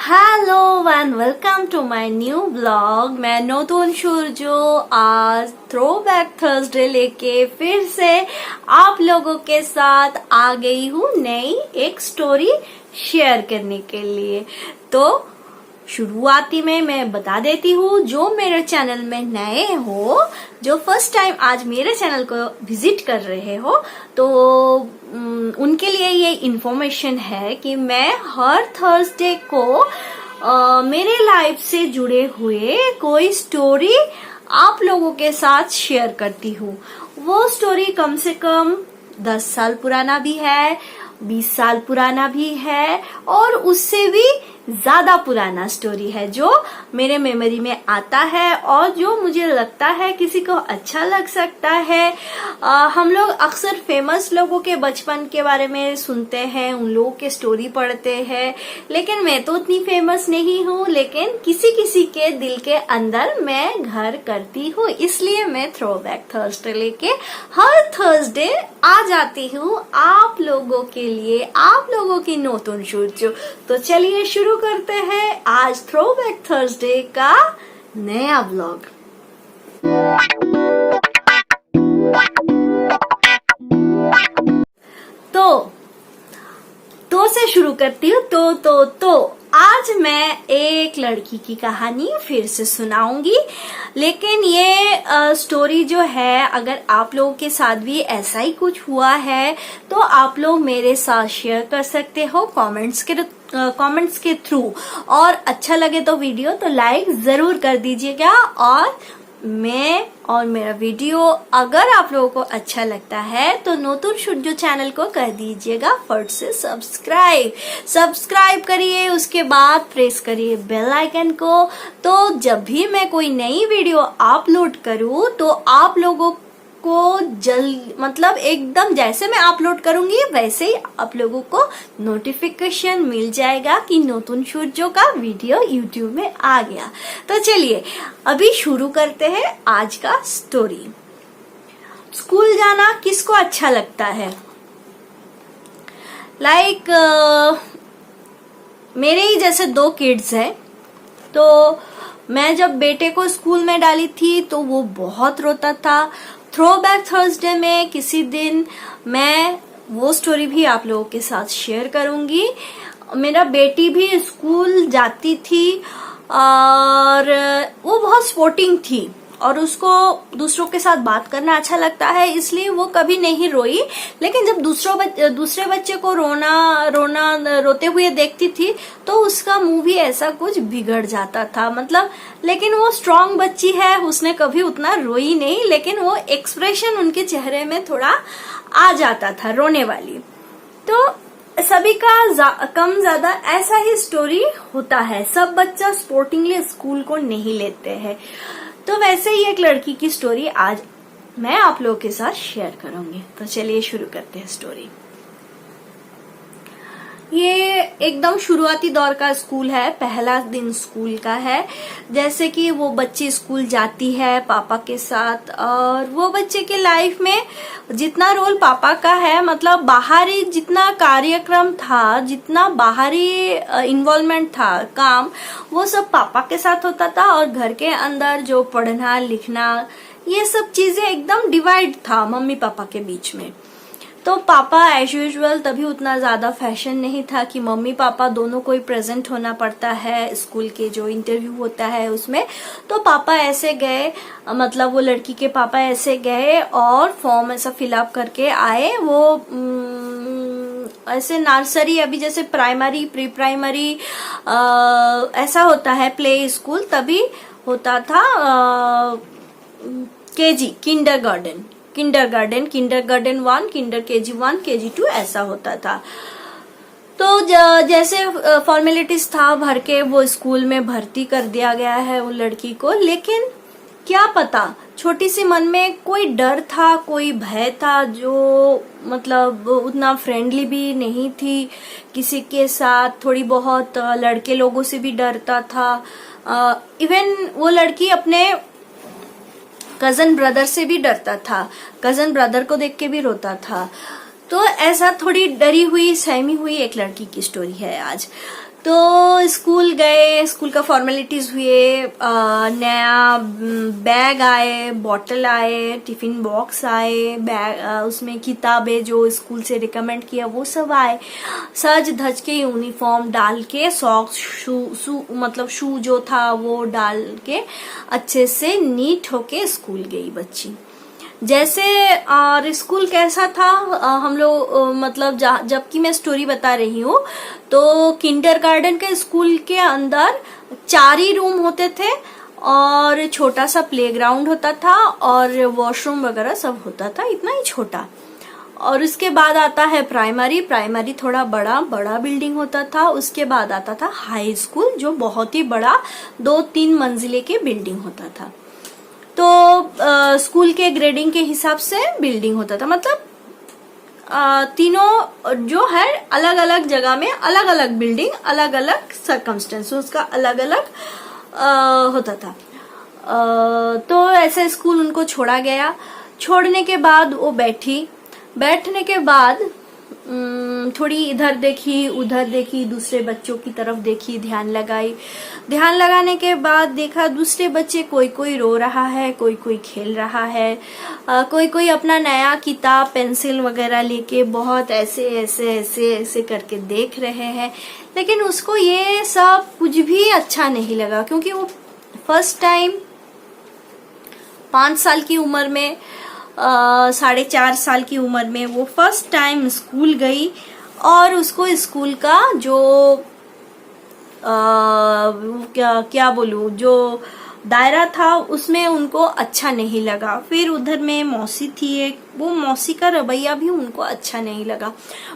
Hello and welcome to my new blog. मैं नूतन सूरजो आज throwback Thursday लेके फिर से आप लोगों के साथ आ गई हूँ नई एक स्टोरी शेयर करने के लिए। तो शुरुआती में मैं बता देती हूँ, जो मेरे चैनल में नए हो, जो फर्स्ट टाइम आज मेरे चैनल को विजिट कर रहे हो, तो उनके लिए ये इन्फॉर्मेशन है कि मैं हर थर्सडे को मेरे लाइफ से जुड़े हुए कोई स्टोरी आप लोगों के साथ शेयर करती हूँ। वो स्टोरी कम से कम 10 साल पुराना भी है, 20 साल पुराना भी है और उससे भी ज्यादा पुराना स्टोरी है जो मेरे मेमोरी में आता है और जो मुझे लगता है किसी को अच्छा लग सकता है। हम लोग अक्सर फेमस लोगों के बचपन के बारे में सुनते हैं, उन लोगों के स्टोरी पढ़ते हैं, लेकिन मैं तो उतनी फेमस नहीं हूँ, लेकिन किसी किसी के दिल के अंदर मैं घर करती हूँ। इसलिए मैं थ्रोबैक थर्सडे लेके हर थर्सडे आ जाती हूँ आप लोगों के लिए, आप लोगों की नूतन सूरजो। तो चलिए शुरू करते हैं आज थ्रोबैक थर्सडे का नया ब्लॉग। तो से शुरू करती हूँ। तो आज मैं एक लड़की की कहानी फिर से सुनाऊंगी, लेकिन ये स्टोरी जो है, अगर आप लोगों के साथ भी ऐसा ही कुछ हुआ है तो आप लोग मेरे साथ शेयर कर सकते हो कमेंट्स के थ्रू। और अच्छा लगे तो वीडियो तो लाइक जरूर कर दीजिएगा, और मैं और मेरा वीडियो अगर आप लोगों को अच्छा लगता है तो नूतन सूरजो चैनल को कर दीजिएगा फट से सब्सक्राइब करिए, उसके बाद प्रेस करिए बेल आइकन को। तो जब भी मैं कोई नई वीडियो अपलोड करूँ तो आप लोगों को मतलब एकदम जैसे मैं अपलोड करूंगी वैसे ही आप लोगों को नोटिफिकेशन मिल जाएगा कि नूतन सूरजो का वीडियो यूट्यूब में आ गया। तो चलिए अभी शुरू करते हैं आज का स्टोरी। स्कूल जाना किसको अच्छा लगता है? मेरे ही जैसे 2 किड्स हैं, तो मैं जब बेटे को स्कूल में डाली थी तो वो बहुत रोता था। थ्रोबैक थर्सडे में किसी दिन मैं वो स्टोरी भी आप लोगों के साथ शेयर करूंगी। मेरा बेटी भी स्कूल जाती थी और वो बहुत स्पोर्टिंग थी और उसको दूसरों के साथ बात करना अच्छा लगता है, इसलिए वो कभी नहीं रोई। लेकिन जब दूसरे बच्चे को रोते हुए देखती थी तो उसका मुंह भी ऐसा कुछ बिगड़ जाता था, मतलब। लेकिन वो स्ट्रांग बच्ची है, उसने कभी उतना रोई नहीं, लेकिन वो एक्सप्रेशन उनके चेहरे में थोड़ा आ जाता था, रोने वाली। तो सभी का कम ज्यादा ऐसा ही स्टोरी होता है, सब बच्चा स्पोर्टिंगली स्कूल को नहीं लेते हैं। तो वैसे ही एक लड़की की स्टोरी आज मैं आप लोगों के साथ शेयर करूंगी। तो चलिए शुरू करते हैं स्टोरी। ये एकदम शुरुआती दौर का स्कूल है, पहला दिन स्कूल का है। जैसे कि वो बच्ची स्कूल जाती है पापा के साथ, और वो बच्चे के लाइफ में जितना रोल पापा का है, मतलब बाहरी जितना कार्यक्रम था, जितना बाहरी इन्वॉल्वमेंट था, काम, वो सब पापा के साथ होता था। और घर के अंदर जो पढ़ना लिखना ये सब चीजें एकदम डिवाइड था मम्मी पापा के बीच में। तो पापा एज यूजुअल, तभी उतना ज्यादा फैशन नहीं था कि मम्मी पापा दोनों को ही प्रेजेंट होना पड़ता है स्कूल के जो इंटरव्यू होता है उसमें। तो पापा ऐसे गए, मतलब वो लड़की के पापा ऐसे गए और फॉर्म ऐसा फिलअप करके आए। वो ऐसे नर्सरी, अभी जैसे प्राइमरी, प्री प्राइमरी ऐसा होता है, प्ले स्कूल तभी होता था, KG, kindergarten 1, Kinder KG 1, KG 2 ऐसा होता था। तो जैसे फॉर्मेलिटीज था भर के वो स्कूल में भर्ती कर दिया गया है उन लड़की को। लेकिन क्या पता, छोटी सी मन में कोई डर था, कोई भय था, जो मतलब उतना फ्रेंडली भी नहीं थी किसी के साथ, थोड़ी बहुत लड़के लोगों से भी डरता था। इवन वो लड़की अपने कजन ब्रदर से भी डरता था, कजन ब्रदर को देख के भी रोता था। तो ऐसा थोड़ी डरी हुई सहमी हुई एक लड़की की स्टोरी है आज। तो स्कूल गए, स्कूल का फॉर्मेलिटीज हुए, नया बैग आए, बॉटल आए, टिफिन बॉक्स आए, बैग उसमें किताबें जो स्कूल से रिकमेंड किया वो सब आए, सज धज के यूनिफॉर्म डाल के, सॉक्स, मतलब शू जो था वो डाल के अच्छे से नीट होके स्कूल गई बच्ची। जैसे और स्कूल कैसा था, हम लोग मतलब जबकि मैं स्टोरी बता रही हूँ तो किंडरगार्टन के स्कूल के अंदर 4 ही रूम होते थे और छोटा सा प्लेग्राउंड होता था और वॉशरूम वगैरह सब होता था, इतना ही छोटा। और उसके बाद आता है प्राइमरी थोड़ा बड़ा बिल्डिंग होता था। उसके बाद आता था हाई स्कूल जो बहुत ही बड़ा 2-3 मंजिले के बिल्डिंग होता था। तो स्कूल के ग्रेडिंग के हिसाब से बिल्डिंग होता था, मतलब तीनों जो है अलग अलग जगह में अलग अलग बिल्डिंग, अलग अलग सर्कमस्टेंस उसका अलग अलग होता था। तो ऐसे स्कूल उनको छोड़ा गया। छोड़ने के बाद वो बैठने के बाद थोड़ी इधर देखी उधर देखी, दूसरे बच्चों की तरफ देखी, ध्यान लगाने के बाद देखा दूसरे बच्चे कोई रो रहा है, कोई खेल रहा है, कोई अपना नया किताब पेंसिल वगैरह लेके बहुत ऐसे करके देख रहे हैं। लेकिन उसको ये सब कुछ भी अच्छा नहीं लगा, क्योंकि वो फर्स्ट टाइम 5 साल की उम्र में 4.5 साल की उम्र में वो फर्स्ट टाइम स्कूल गई और उसको स्कूल का जो क्या बोलूं, जो दायरा था उसमें उनको अच्छा नहीं लगा। फिर उधर में मौसी थी एक, वो मौसी का रवैया भी उनको अच्छा नहीं लगा।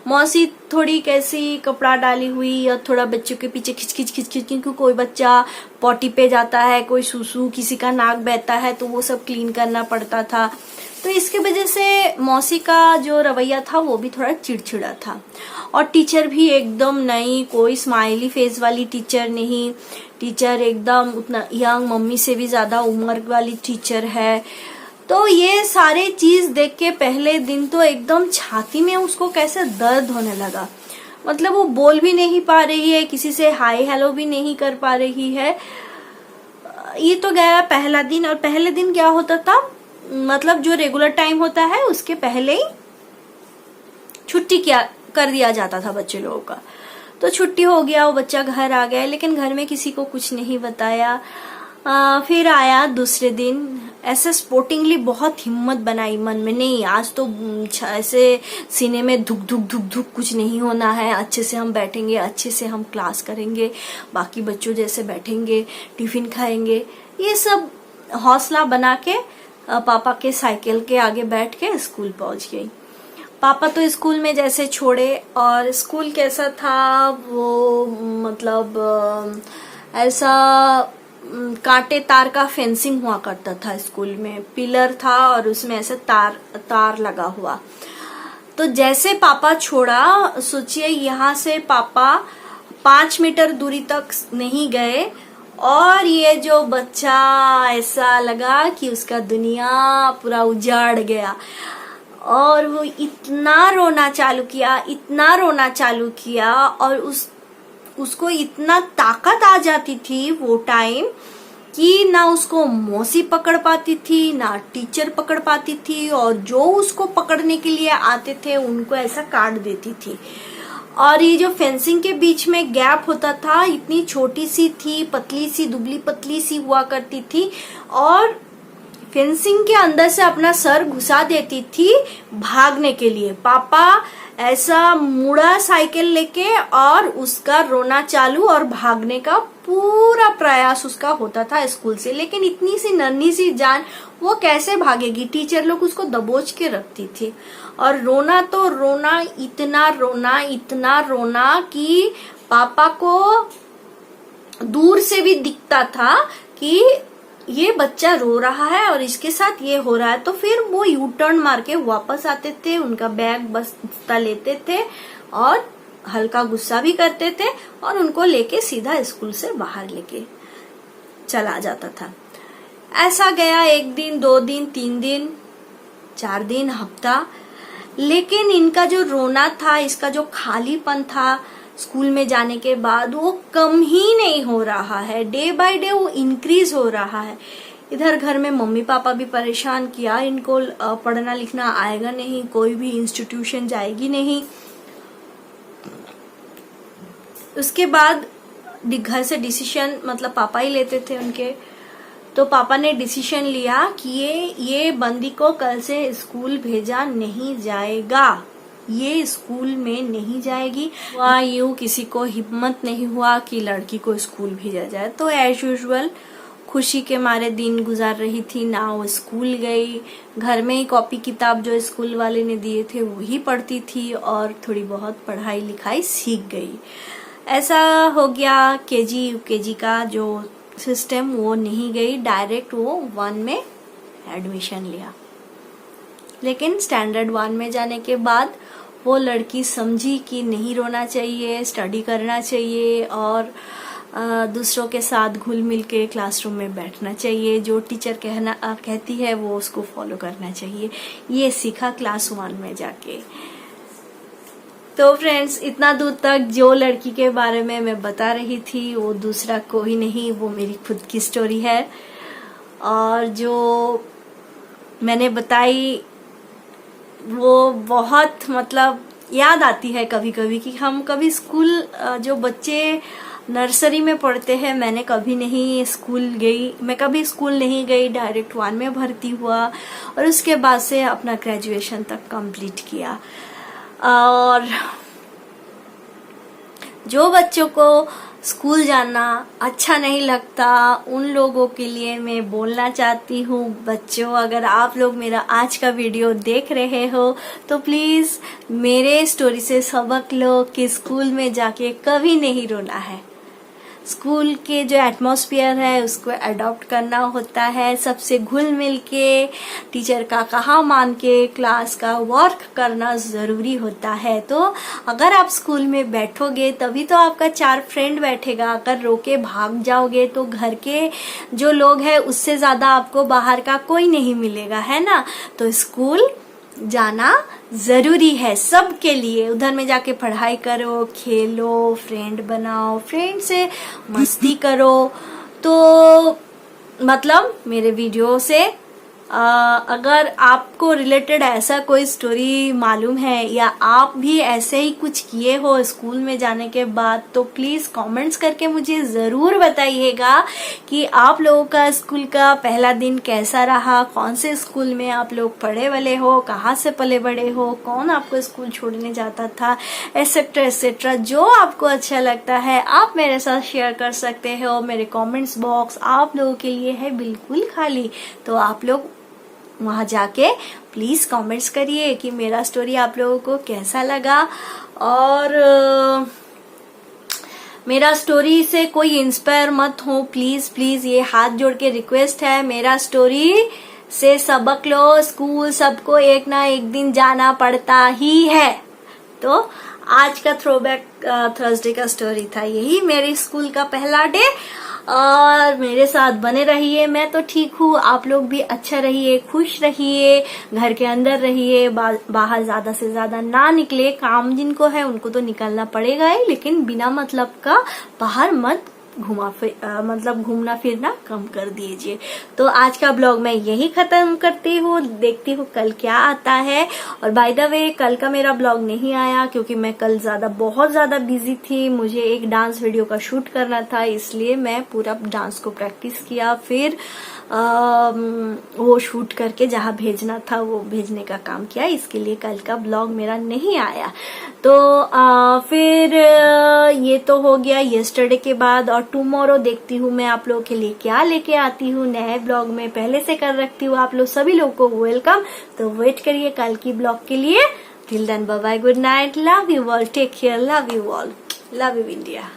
मौसी थोड़ी कैसी कपड़ा डाली हुई और थोड़ा बच्चों के पीछे खिच क्योंकि कोई बच्चा पॉटी पे जाता है, कोई सुसु, किसी का नाक बहता है तो वो सब क्लीन करना पड़ता था। तो इसके वजह से मौसी का जो रवैया था वो भी थोड़ा चिड़चिड़ा था। और टीचर भी एकदम नई, कोई स्माइली फेस वाली टीचर नहीं, टीचर एकदम उतना यंग, मम्मी से भी ज्यादा उम्र वाली टीचर है। तो ये सारे चीज देख के पहले दिन तो एकदम छाती में उसको कैसे दर्द होने लगा। मतलब वो बोल भी नहीं पा रही है, किसी से हाय हेलो भी नहीं कर पा रही है। ये तो गया पहला दिन। और पहले दिन क्या होता था, मतलब जो रेगुलर टाइम होता है उसके पहले ही छुट्टी कर दिया जाता था बच्चे लोगों का। तो छुट्टी हो गया, वो बच्चा घर आ गया, लेकिन घर में किसी को कुछ नहीं बताया। फिर आया दूसरे दिन, ऐसे स्पोर्टिंगली बहुत हिम्मत बनाई मन में, नहीं आज तो ऐसे सीने में धुक कुछ नहीं होना है, अच्छे से हम बैठेंगे, अच्छे से हम क्लास करेंगे, बाकी बच्चों जैसे बैठेंगे, टिफिन खाएंगे, ये सब हौसला बना के पापा के साइकिल के आगे बैठ के स्कूल पहुंच गई। पापा तो स्कूल में जैसे छोड़े। और स्कूल कैसा था वो, मतलब ऐसा कांटे तार का फेंसिंग हुआ करता था स्कूल में, पिलर था और उसमें ऐसे तार लगा हुआ। तो जैसे पापा छोड़ा, सोचिए यहाँ से पापा 5 मीटर दूरी तक नहीं गए और ये जो बच्चा ऐसा लगा कि उसका दुनिया पूरा उजाड़ गया। और वो इतना रोना चालू किया और उसको इतना ताकत आ जाती थी वो टाइम कि ना उसको मौसी पकड़ पाती थी, ना टीचर पकड़ पाती थी, और जो उसको पकड़ने के लिए आते थे उनको ऐसा काट देती थी। और ये जो फेंसिंग के बीच में गैप होता था, इतनी छोटी सी थी, पतली सी, दुबली पतली सी हुआ करती थी, और फेंसिंग के अंदर से अपना सर घुसा देती थी भागने के लिए। पापा ऐसा मुड़ा साइकिल लेके और उसका रोना चालू और भागने का पूरा प्रयास उसका होता था स्कूल से। लेकिन इतनी सी नन्ही सी जान, वो कैसे भागेगी, टीचर लोग उसको दबोच के रखती थी। और रोना तो रोना, इतना रोना कि पापा को दूर से भी दिखता था कि ये बच्चा रो रहा है और इसके साथ ये हो रहा है। तो फिर वो यू टर्न मार के वापस आते थे, उनका बैग बस्ता लेते थे और हल्का गुस्सा भी करते थे और उनको लेके सीधा स्कूल से बाहर लेके चला जाता था। ऐसा गया 1 दिन, 2 दिन, 3 दिन, 4 दिन, हफ्ता। लेकिन इनका जो रोना था, इसका जो खालीपन था, स्कूल में जाने के बाद वो कम ही नहीं हो रहा है, डे बाय डे वो इंक्रीज हो रहा है। इधर घर में मम्मी पापा भी परेशान किया, इनको पढ़ना लिखना आएगा नहीं, कोई भी इंस्टीट्यूशन जाएगी नहीं। उसके बाद घर से डिसीजन मतलब पापा ही लेते थे उनके, तो पापा ने डिसीजन लिया कि ये बंदी को कल से स्कूल भेजा नहीं जाएगा, ये स्कूल में नहीं जाएगी। वहाँ यूं किसी को हिम्मत नहीं हुआ कि लड़की को स्कूल भेजा जाए, तो एज यूजुअल खुशी के मारे दिन गुजार रही थी ना। वो स्कूल गई, घर में ही कॉपी किताब जो स्कूल वाले ने दिए थे वही पढ़ती थी और थोड़ी बहुत पढ़ाई लिखाई सीख गई। ऐसा हो गया केजी यूकेजी का जो सिस्टम वो नहीं गई, डायरेक्ट वो 1 में एडमिशन लिया। लेकिन स्टैंडर्ड 1 में जाने के बाद वो लड़की समझी कि नहीं रोना चाहिए, स्टडी करना चाहिए और दूसरों के साथ घुल मिल के क्लासरूम में बैठना चाहिए, जो टीचर कहती है वो उसको फॉलो करना चाहिए। ये सीखा क्लास 1 में जाके। तो फ्रेंड्स, इतना दूर तक जो लड़की के बारे में मैं बता रही थी वो दूसरा कोई नहीं, वो मेरी खुद की स्टोरी है। और जो मैंने बताई वो बहुत मतलब याद आती है कभी कभी कि हम कभी स्कूल, जो बच्चे नर्सरी में पढ़ते हैं, मैंने कभी नहीं स्कूल गई, मैं कभी स्कूल नहीं गई, डायरेक्ट 1 में भर्ती हुआ और उसके बाद से अपना ग्रेजुएशन तक कंप्लीट किया। और जो बच्चों को स्कूल जाना अच्छा नहीं लगता उन लोगों के लिए मैं बोलना चाहती हूँ, बच्चों अगर आप लोग मेरा आज का वीडियो देख रहे हो तो प्लीज मेरे स्टोरी से सबक लो कि स्कूल में जाके कभी नहीं रोना है। स्कूल के जो एटमॉस्फेयर है उसको अडॉप्ट करना होता है, सबसे घुल मिल के, टीचर का कहा मान के क्लास का वर्क करना जरूरी होता है। तो अगर आप स्कूल में बैठोगे तभी तो आपका 4 फ्रेंड बैठेगा। अगर रोके भाग जाओगे तो घर के जो लोग हैं उससे ज्यादा आपको बाहर का कोई नहीं मिलेगा, है ना। तो स्कूल जाना जरूरी है सबके लिए। उधर में जाके पढ़ाई करो, खेलो, फ्रेंड बनाओ, फ्रेंड से मस्ती करो। तो मतलब मेरे वीडियो से अगर आपको रिलेटेड ऐसा कोई स्टोरी मालूम है या आप भी ऐसे ही कुछ किए हो स्कूल में जाने के बाद, तो प्लीज कमेंट्स करके मुझे जरूर बताइएगा कि आप लोगों का स्कूल का पहला दिन कैसा रहा, कौन से स्कूल में आप लोग पढ़े वाले हो, कहाँ से पले बड़े हो, कौन आपको स्कूल छोड़ने जाता था, एटसेट्रा एटसेट्रा। जो आपको अच्छा लगता है आप मेरे साथ शेयर कर सकते हो। मेरे कमेंट्स बॉक्स आप लोगों के लिए है बिल्कुल खाली, तो आप लोग वहां जाके प्लीज कमेंट्स करिए कि मेरा स्टोरी आप लोगों को कैसा लगा। और मेरा स्टोरी से कोई इंस्पायर मत हो, प्लीज प्लीज, ये हाथ जोड़ के रिक्वेस्ट है। मेरा स्टोरी से सबक लो, स्कूल सबको एक ना एक दिन जाना पड़ता ही है। तो आज का थ्रोबैक थर्सडे का स्टोरी था यही, मेरे स्कूल का पहला डे। और मेरे साथ बने रहिए, मैं तो ठीक हूँ, आप लोग भी अच्छा रहिए, खुश रहिए, घर के अंदर रहिए, बाहर ज्यादा से ज्यादा ना निकले। काम जिनको है उनको तो निकलना पड़ेगा ही, लेकिन बिना मतलब का बाहर मत घूमना फिरना कम कर दीजिए। तो आज का ब्लॉग मैं यही खत्म करती हूँ, देखती हूँ कल क्या आता है। और बाय द वे कल का मेरा ब्लॉग नहीं आया क्योंकि मैं कल बहुत ज्यादा बिजी थी, मुझे एक डांस वीडियो का शूट करना था, इसलिए मैं पूरा डांस को प्रैक्टिस किया, फिर वो शूट करके जहाँ भेजना था वो भेजने का काम किया, इसके लिए कल का ब्लॉग मेरा नहीं आया। तो फिर ये तो हो गया यस्टरडे के बाद। और टुमारो देखती हूँ मैं आप लोगों के लिए क्या लेके आती हूँ नए ब्लॉग में, पहले से कर रखती हूँ आप लोग सभी लोगों को वेलकम। तो वेट करिए कल की ब्लॉग के लिए। Till then bye bye, good night, love you all, take care, love you all, love you India.